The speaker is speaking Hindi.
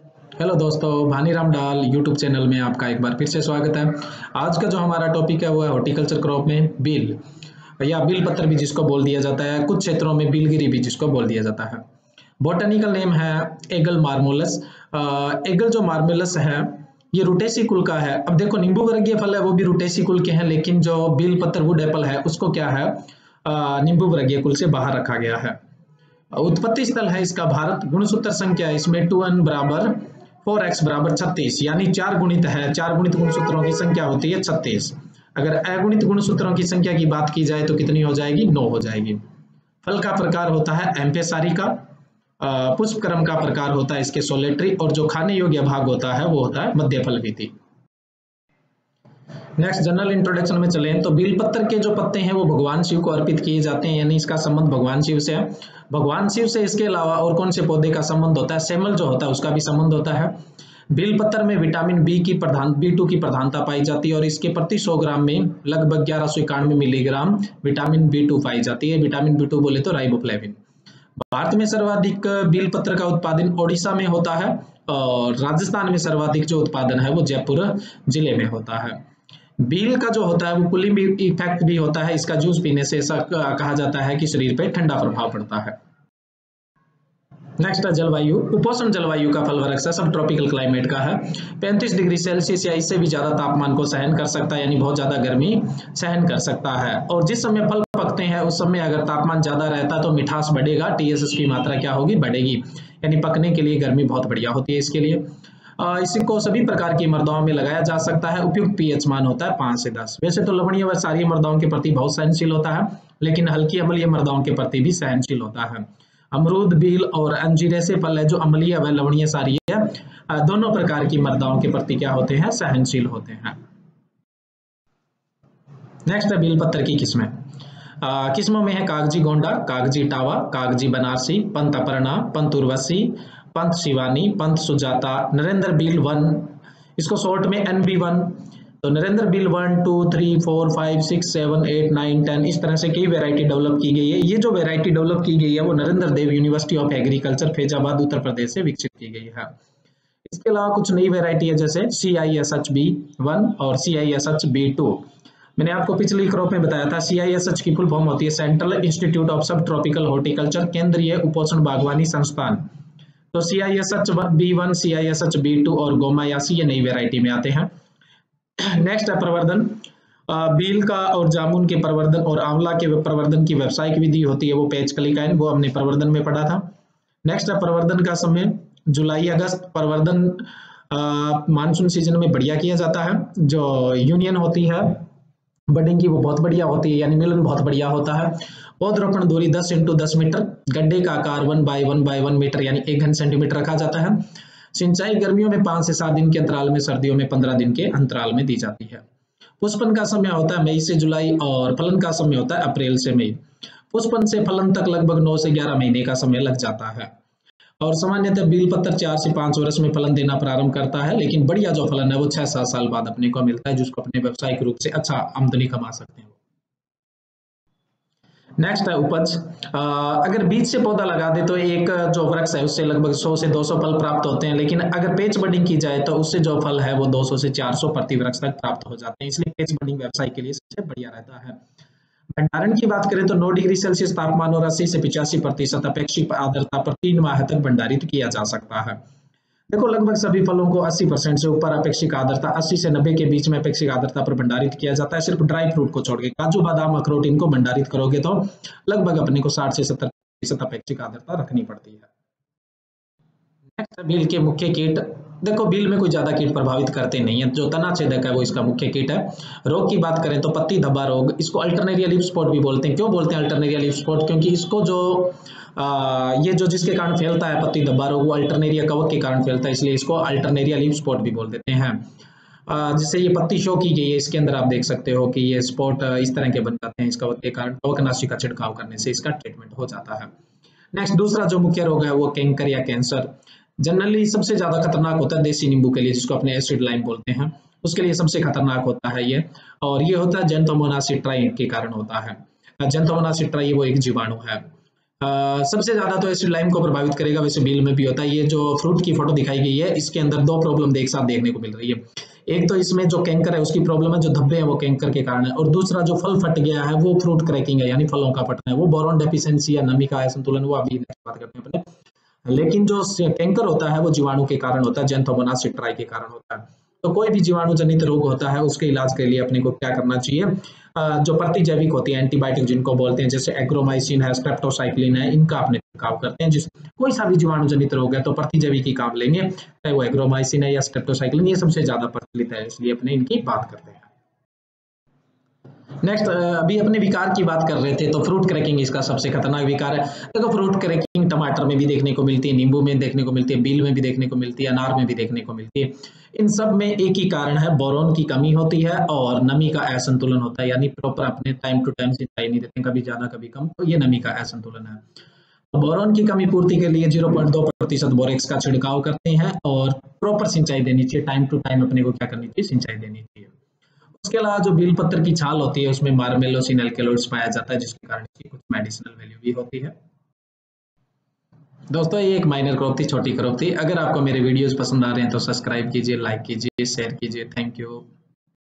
हेलो दोस्तों, भानीराम डाल यूट्यूब चैनल में आपका एक बार फिर से स्वागत है। आज का जो हमारा टॉपिक है वो है हॉर्टिकल्चर क्रॉप में बील या बील पत्तर भी जिसको बोल दिया जाता है, कुछ क्षेत्रों में बीलगिरी भी जिसको बोल दिया जाता है। बॉटनिकल नेम है एगल मार्मोलस। एगल जो मार्मोलस है ये रूटेसी कुल का है। अब देखो, नींबू वर्गीय फल है वो भी रूटेसी कुल के हैं, लेकिन जो बील पत्तर वुड एप्पल है उसको क्या है, नींबू वर्गीय कुल से बाहर रखा गया है। उत्पत्ति स्थल है इसका भारत। गुणसूत्र संख्या है इसमें 2n बराबर 4x बराबर 36, यानी चार गुणित है। चार गुणित गुणसूत्रों की संख्या होती है 36। अगर अगुणित गुणसूत्रों की संख्या की बात की जाए तो कितनी हो जाएगी, 9 हो जाएगी। फल का प्रकार होता है एम्फेसारी का। पुष्प क्रम का प्रकार होता है इसके सोलेटरी, और जो खाने योग्य भाग होता है वो होता है मध्य फल विधि। नेक्स्ट जनरल इंट्रोडक्शन में चलें तो बील पत्तर के जो पत्ते हैं वो भगवान शिव को अर्पित किए जाते हैं, यानी इसका संबंध भगवान शिव से है। भगवान शिव से इसके अलावा और कौन से पौधे का संबंध होता है, सेमल जो होता है उसका भी संबंध होता है। बील पत्तर में विटामिन B2 की प्रधानता पाई जाती है, और इसके प्रति 100 ग्राम में लगभग 1191 मिलीग्राम विटामिन B2 पाई जाती है। विटामिन B2 बोले तो राइबोफ्लेविन। भारत में सर्वाधिक बील पत्र का उत्पादन ओडिशा में होता है, और राजस्थान में सर्वाधिक जो उत्पादन है वो जयपुर जिले में होता है। बील का जो होता है वो कूलिंग इफेक्ट भी होता है। इसका जूस पीने से ऐसा कहा जाता है कि शरीर पे ठंडा प्रभाव पड़ता है। नेक्स्ट है जलवायु। उपोष्ण जलवायु का फल वृक्ष है, सब ट्रॉपिकल क्लाइमेट का है। 35 डिग्री सेल्सियस या इससे भी ज्यादा तापमान को सहन कर सकता है, यानी बहुत ज्यादा गर्मी सहन कर सकता है। और जिस समय फल पकते हैं उस समय अगर तापमान ज्यादा रहता है तो मिठास बढ़ेगा, TSS की मात्रा क्या होगी, बढ़ेगी। यानी पकने के लिए गर्मी बहुत बढ़िया होती है इसके लिए। इसको सभी प्रकार की मृदाओं में लगाया जा सकता है। उपयुक्त पीएच मान होता है 5 से 10। वैसे तो लवणीय व क्षारीय मृदाओं के प्रति बहुत सहनशील होता है, लेकिन हल्की अम्लीय मृदाओं के प्रति भी सहनशील होता है। अमरूद, बील और अंजीर ऐसे फल है जो अम्लीय व लवणीय क्षारीय दोनों प्रकार की मृदाओं के प्रति क्या होते हैं, सहनशील होते हैं। नेक्स्ट है बील पत्तर की किस्में। किस्मों में है कागजी गोंडा, कागजी टावा, कागजी बनारसी, पंत अपर्णा, पंत उर्वशी, पंत शिवानी, पंत सुजाता, नरेंद्र बील 1, इसको शॉर्ट में NB1। तो नरेंद्र बील 1, 2, 3, 4, 5, 6, 7, 8, 9, 10 इस तरह से कई वैरायटी डेवलप की गई है। ये जो वैरायटी डेवलप की गई है वो नरेंद्र देव university of agriculture Faizabad Uttar Pradesh से विकसित की गई है। इसके अलावा कुछ नई वैरायटी है जैसे CISHB1 और CISHB2। मैंने आपको पिछली क्रॉप में बताया था CISH की फुल फॉर्म होती है सेंट्रल इंस्टीट्यूट ऑफ सब ट्रॉपिकल हॉर्टिकल्चर, केंद्रीय उपोष्ण बागवानी संस्थान। तो CISHB1, CISHB2 और गोमायासी ये नई वैरायटी में आते हैं। नेक्स्ट है प्रवर्धन। बील का और जामुन के प्रवर्धन और आंवला के प्रवर्धन की व्यावसायिक विधि होती है वो पेचकलिकाइन, वो हमने प्रवर्धन में पढ़ा था। नेक्स्ट है प्रवर्धन का समय जुलाई अगस्त। प्रवर्धन मानसून सीजन में बढ़िया किया जाता है। जो यूनियन होती है बडिंग की वो बहुत बढ़िया होती है, यानी मिलन बहुत बढ़िया होता है। पौधरोपण दूरी 10 × 10 मीटर, गड्ढे का आकार 1 × 1 × 1 मीटर यानी 1 घन सेंटीमीटर रखा जाता है। सिंचाई गर्मियों में 5 से 7 दिन के अंतराल में, सर्दियों में 15 दिन के अंतराल में दी जाती है। पुष्पन का समय होता है मई से जुलाई, और फलन का समय होता है अप्रैल से मई। पुष्पन से फलन तक लगभग 9 से 11 महीने का समय लग जाता है। और सामान्यतः बील पत्तर 4 से 5 वर्ष में फलन देना प्रारंभ करता है, लेकिन बढ़िया जो फलन है वो 6-7 साल बाद अपने को मिलता है, जिसको अपने व्यावसायिक रूप से अच्छा आमदनी कमा सकते हैं। नेक्स्ट है उपज। अगर बीज से पौधा लगा दे तो एक जो वृक्ष है उससे लगभग 100 से 200 फल प्राप्त होते हैं, लेकिन अगर पेच बडिंग की जाए तो उससे जो फल है वो 200 से 400 प्रति वृक्ष तक प्राप्त हो जाते हैं। इसलिए पेच बडिंग व्यवसाय के लिए सबसे बढ़िया रहता है। भंडारण की बात करें तो 9 डिग्री सेल्सियस तापमान और 80 से 85% अपेक्षित आर्द्रता पर 3 माह तक भंडारित किया जा सकता है। देखो, लगभग सभी फलों को 80% से ऊपर अपेक्षित आर्द्रता, 80 से 90 के बीच में अपेक्षित आर्द्रता पर भंडारित किया जाता है। सिर्फ ड्राई फ्रूट को छोड़ के काजू, बादाम, अखरोट इनको भंडारित करोगे तो लगभग अपने को 60 से 70% अपेक्षित आर्द्रता रखनी पड़ती है। नेक्स्ट है बील के मुख्य कीट। देखो, बील में कोई ज्यादा कीट प्रभावित करते नहीं है। जो तना छेदक है वो इसका मुख्य कीट है। रोग की बात करें तो पत्ती धब्बा रोग, इसको अल्टरनेरिया लीफ स्पॉट भी बोलते हैं। क्यों बोलते हैं अल्टरनेरिया लीफ स्पॉट, क्योंकि इसको जो ये जो जिसके कारण फैलता है पत्ती धब्बा रोग वो अल्टरनेरिया कवक के कारण फैलता है, इसलिए इसको अल्टरनेरिया लीफ स्पॉट भी बोल देते हैं। जिससे ये पत्ती शो की गई है, इसके अंदर आप देख सकते हो कि ये स्पॉट इस तरह के बन जाते हैं। इस कवक के कारण कवकनाशी का छिड़काव करने से इसका ट्रीटमेंट हो जाता है। नेक्स्ट दूसरा जो मुख्य रोग है वो कैंकर या कैंसर। जनरली सबसे ज्यादा खतरनाक होता है देसी नींबू के लिए, जिसको अपने एसिड लाइम बोलते हैं, उसके लिए सबसे खतरनाक होता है ये। और ये होता है जेंथोमोनास सिट्राई के कारण होता है। जेंथोमोनास सिट्राई वो एक जीवाणु है। सबसे ज्यादा तो एसिड लाइम को प्रभावित करेगा, वैसे बील में भी होता है। ये जो फ्रूट की फोटो दिखाई गई है, इसके अंदर दो प्रॉब्लम एक साथ देखने को मिल रही है। एक तो इसमें जो कैंकर है उसकी प्रॉब्लम है, जो धब्बे हैं वो कैंकर के कारण है, और दूसरा जो फल फट गया है वो फ्रूट क्रैकिंग है, यानी फलों का फटना है। वो बोरॉन डेफिशिएंसी या नमी का असंतुलन, वो अभी नेक्स्ट बात करते हैं अपने। लेकिन जो कैंकर होता है वो जीवाणु के कारण होता है, जेंथोमोनास सिट्राई के कारण होता है। तो कोई भी जीवाणु जनित रोग होता है उसके इलाज के लिए अपने को क्या करना चाहिए, जो प्रतिजैविक होती है, एंटीबायोटिक जिनको बोलते हैं, जैसे एग्रोमाइसिन है, स्ट्रेप्टोसाइक्लिन है, इनका अपने छिड़काव करते हैं। जिस कोई सा भी जीवाणु जनित रोग है तो प्रतिजैविक ही काम लेंगे, चाहे वो एग्रोमाइसिन है या स्ट्रेप्टोसाइक्लिन, ये सबसे ज्यादा प्रचलित है, इसलिए अपने इनकी बात करते हैं। नेक्स्ट, अभी अपने विकार की बात कर रहे थे, तो फ्रूट क्रैकिंग इसका सबसे खतरनाक विकार है। देखो फ्रूट क्रैकिंग टमाटर में भी देखने को मिलती है, नींबू में देखने को मिलती है, बील में भी देखने को मिलती है, अनार में भी देखने को मिलती है। इन सब में एक ही कारण है, बोरॉन की कमी होती है और नमी का असंतुलन होता है, यानी प्रॉपर अपने टाइम टू टाइम सिंचाई नहीं देते, कभी ज्यादा कभी कम, तो ये नमी का असंतुलन है। बोरॉन की कमी पूर्ति के लिए 0.2% बोरेक्स का छिड़काव करते हैं, और प्रॉपर सिंचाई देनी चाहिए, टाइम टू टाइम अपने को क्या करनी चाहिए, सिंचाई देनी चाहिए। उसके अलावा जो बेल पत्र की छाल होती है उसमें मार्मेलोसिन एल्केलॉइड्स पाया जाता है, जिसके कारण इसकी कुछ मेडिसिनल वैल्यू भी होती है। दोस्तों ये एक माइनर क्रॉप थी, छोटी क्रॉप थी। अगर आपको मेरे वीडियोस पसंद आ रहे हैं तो सब्सक्राइब कीजिए, लाइक कीजिए, शेयर कीजिए। Thank you.